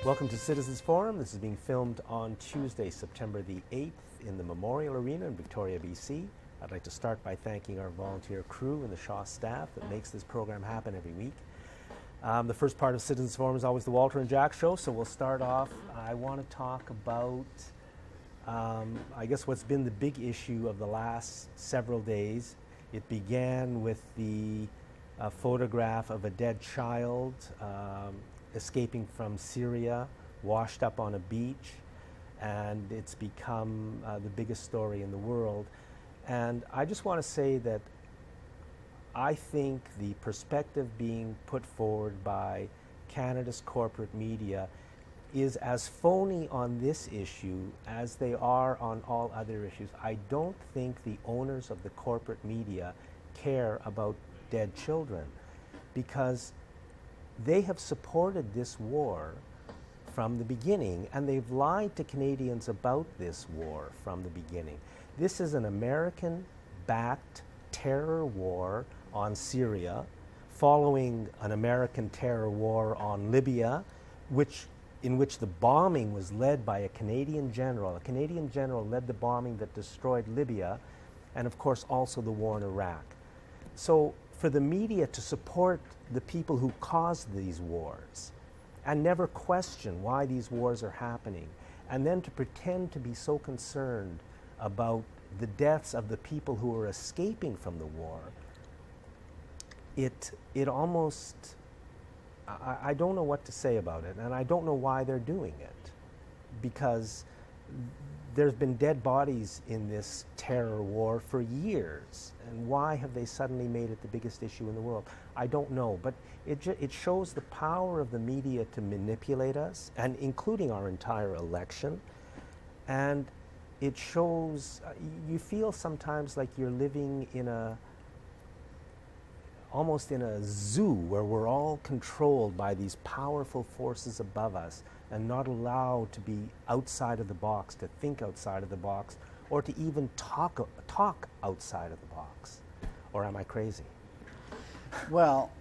Welcome to Citizens Forum. This is being filmed on Tuesday, September the 8th in the Memorial Arena in Victoria, BC. I'd like to start by thanking our volunteer crew and the Shaw staff that makes this program happen every week. The first part of Citizens Forum is always the Walter and Jack Show, so we'll start off. I want to talk about, I guess, what's been the big issue of the last several days. It began with the photograph of a dead child escaping from Syria, washed up on a beach, and it's become the biggest story in the world. And I just want to say that I think the perspective being put forward by Canada's corporate media is as phony on this issue as they are on all other issues. I don't think the owners of the corporate media care about dead children, because they have supported this war from the beginning, and they've lied to Canadians about this war from the beginning. This is an American-backed terror war on Syria, following an American terror war on Libya, in which the bombing was led by a Canadian general. A Canadian general led the bombing that destroyed Libya, and of course also the war in Iraq. So for the media to support the people who caused these wars and never question why these wars are happening, and then to pretend to be so concerned about the deaths of the people who are escaping from the war, it almost, I don't know what to say about it, and I don't know why they're doing it, because there's been dead bodies in this terror war for years, and why have they suddenly made it the biggest issue in the world? I don't know, but it shows the power of the media to manipulate us, and including our entire election, and it shows, you feel sometimes like you're living in almost in a zoo where we're all controlled by these powerful forces above us and not allowed to be outside of the box, to think outside of the box, or to even talk outside of the box. Or am I crazy? Well,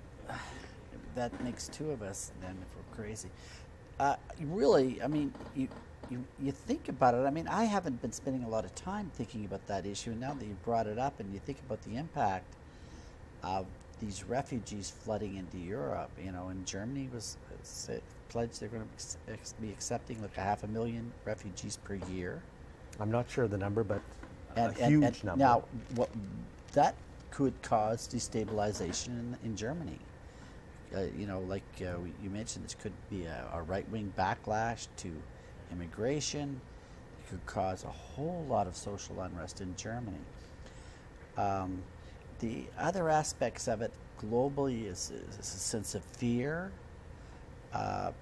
that makes two of us then if we're crazy. Really, I mean, you think about it. I mean, I haven't been spending a lot of time thinking about that issue, and now that you've brought it up and you think about the impact of these refugees flooding into Europe, you know, and Germany was pledged they're going to be accepting like 500,000 refugees per year. I'm not sure the number, but a huge number. Now, that could cause destabilization in Germany. You know, like you mentioned, this could be a right-wing backlash to immigration. It could cause a whole lot of social unrest in Germany. The other aspects of it globally is a sense of fear.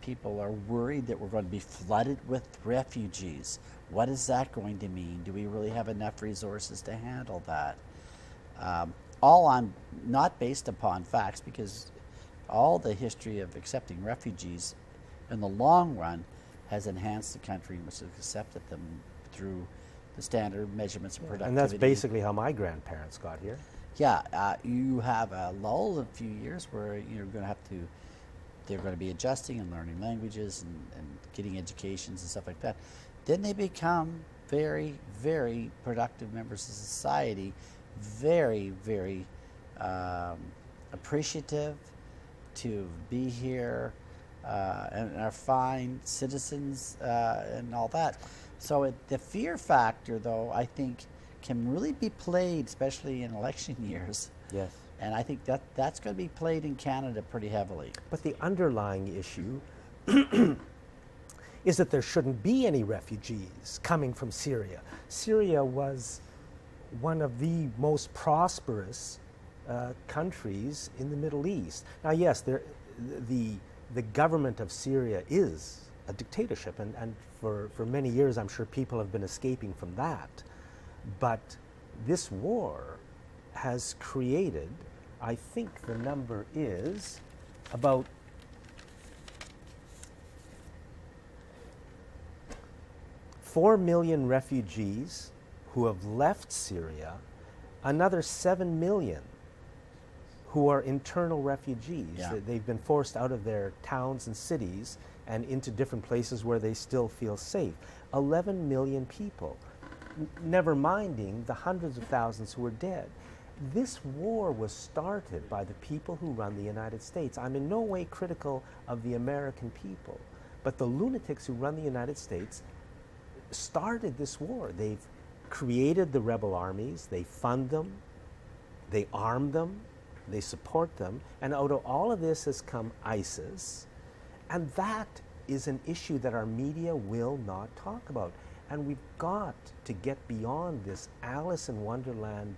People are worried that we're going to be flooded with refugees. What is that going to mean? Do we really have enough resources to handle that? All on not based upon facts, because all the history of accepting refugees in the long run has enhanced the country which has accepted them through the standard measurements of productivity. And that's basically how my grandparents got here. Yeah, you have a lull in a few years where you're going to have to, they're going to be adjusting and learning languages and getting educations and stuff like that. Then they become very, very productive members of society, very, very appreciative to be here and are fine citizens and all that. So the fear factor, though, I think can really be played, especially in election years. Yes. And I think that's going to be played in Canada pretty heavily. But the underlying issue is that there shouldn't be any refugees coming from Syria. Syria was one of the most prosperous countries in the Middle East. Now, yes, the government of Syria is a dictatorship, and for many years I'm sure people have been escaping from that. But this war has created, I think the number is about 4 million refugees who have left Syria, another 7 million who are internal refugees. Yeah. They've been forced out of their towns and cities and into different places where they still feel safe. 11 million people, never minding the hundreds of thousands who are dead. This war was started by the people who run the United States. I'm in no way critical of the American people, but the lunatics who run the United States started this war. They've created the rebel armies, they fund them, they arm them, they support them, and out of all of this has come ISIS, and that is an issue that our media will not talk about. And we've got to get beyond this Alice in Wonderland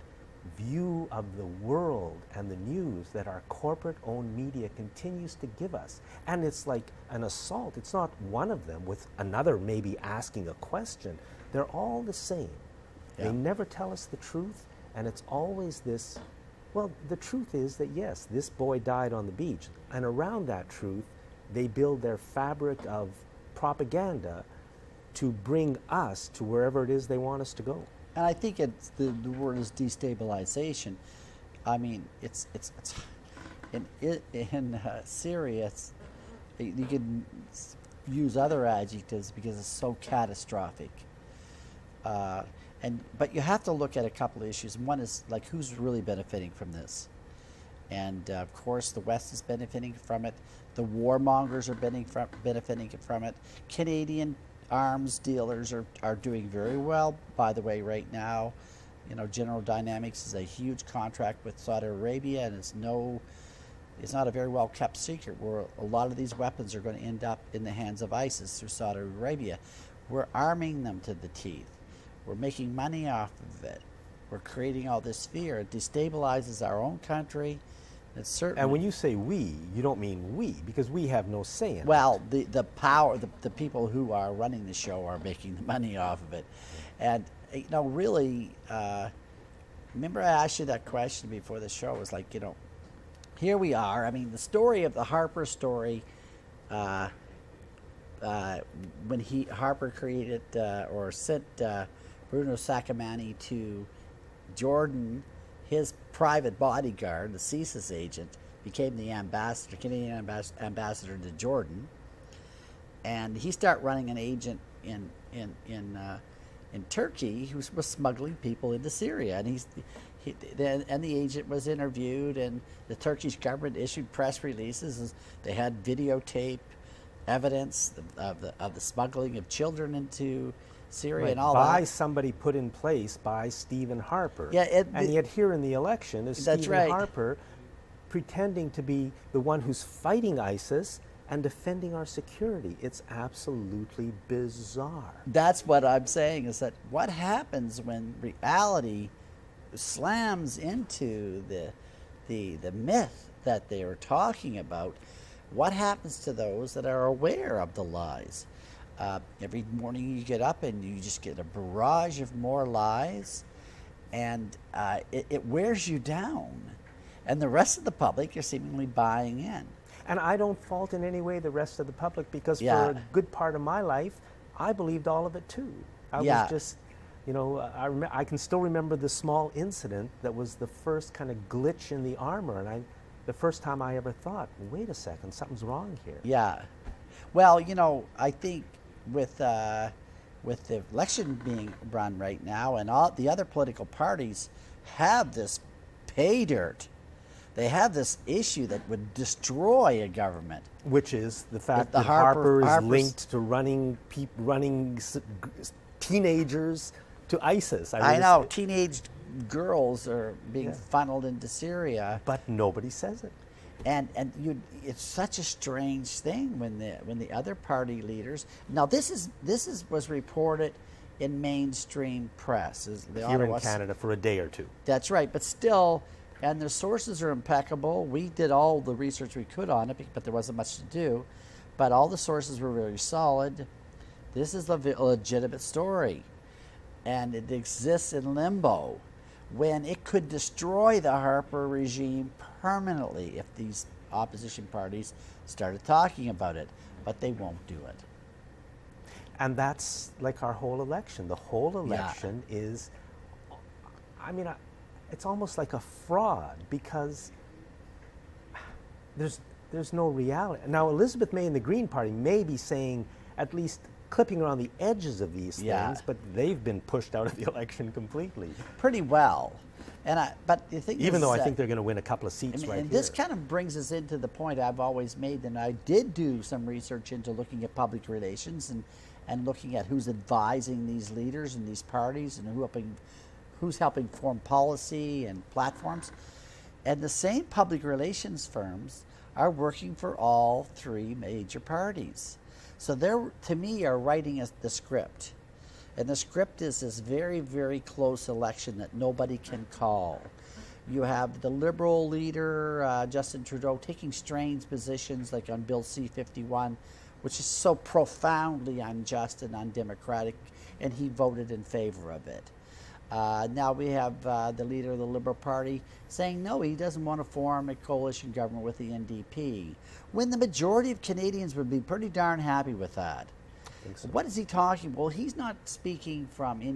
view of the world and the news that our corporate-owned media continues to give us. And it's like an assault. It's not one of them with another maybe asking a question. They're all the same. Yeah. They never tell us the truth, and it's always this, well, the truth is that yes, this boy died on the beach, and around that truth, they build their fabric of propaganda to bring us to wherever it is they want us to go. And I think it's the word is destabilization. I mean, it's in Syria. You can use other adjectives because it's so catastrophic. But you have to look at a couple of issues. One is like who's really benefiting from this, and of course the West is benefiting from it. The warmongers are benefiting from it. Canadian arms dealers are doing very well, by the way, right now. You know, General Dynamics is a huge contract with Saudi Arabia, and it's not a very well kept secret where a lot of these weapons are going to end up in the hands of ISIS through Saudi Arabia. We're arming them to the teeth. We're making money off of it. We're creating all this fear. It destabilizes our own country. It's certainly, and when you say we, you don't mean we, because we have no say in well, the power, the people who are running the show are making the money off of it. And, you know, really, remember I asked you that question before the show. It was like, you know, here we are. I mean, the story of the Harper story, when Harper created or sent Bruno Sacamani to Jordan, his private bodyguard, the CSIS agent, became the ambassador, Canadian ambassador to Jordan, and he started running an agent in Turkey who was smuggling people into Syria, and the agent was interviewed, and the Turkish government issued press releases. They had videotape evidence of the smuggling of children into Syria, right, and all by that. somebody put in place by Stephen Harper. Yeah, and yet here in the election is That's Stephen right. Harper pretending to be the one who's fighting ISIS and defending our security. It's absolutely bizarre. That's what I'm saying, is that what happens when reality slams into the myth that they are talking about? What happens to those that are aware of the lies? Every morning you get up and you just get a barrage of more lies, and it wears you down. And the rest of the public are seemingly buying in. And I don't fault in any way the rest of the public, because Yeah. for a good part of my life, I believed all of it too. I Yeah. was just, you know, I can still remember the small incident that was the first kind of glitch in the armor, and the first time I ever thought, wait a second, something's wrong here. Yeah. Well, you know, I think with the election being run right now, and all the other political parties have this pay dirt. They have this issue that would destroy a government. Which is the fact The that Harper is Harper's- linked to running teenagers to ISIS. I mean, know teenage girls are being Yeah. funneled into Syria, but nobody says it. and it's such a strange thing when the other party leaders. Now this was reported in mainstream press. Here in Canada for a day or two. That's right, but still, and their sources are impeccable. We did all the research we could on it, but there wasn't much to do. But all the sources were very solid. This is a legitimate story, and it exists in limbo when it could destroy the Harper regime permanently if these opposition parties started talking about it, but they won't do it. And that's like our whole election. The whole election is, I mean, it's almost like a fraud, because there's there's no reality. Now, Elizabeth May and the Green Party may be saying, at least clipping around the edges of these things, but they've been pushed out of the election completely. Pretty well. But the thing Even is, though I think they're going to win a couple of seats right and here. this kind of brings us into the point I've always made, and I did do some research into looking at public relations and looking at who's advising these leaders and these parties and who's helping form policy and platforms. And the same public relations firms are working for all three major parties. So they're, to me, are writing the script. And the script is this very, very close election that nobody can call. You have the Liberal leader, Justin Trudeau, taking strange positions like on Bill C-51, which is so profoundly unjust and undemocratic, and he voted in favor of it. Now we have the leader of the Liberal Party saying no, he doesn't want to form a coalition government with the NDP, when the majority of Canadians would be pretty darn happy with that. I think so. What is he talking? Well, he's not speaking from any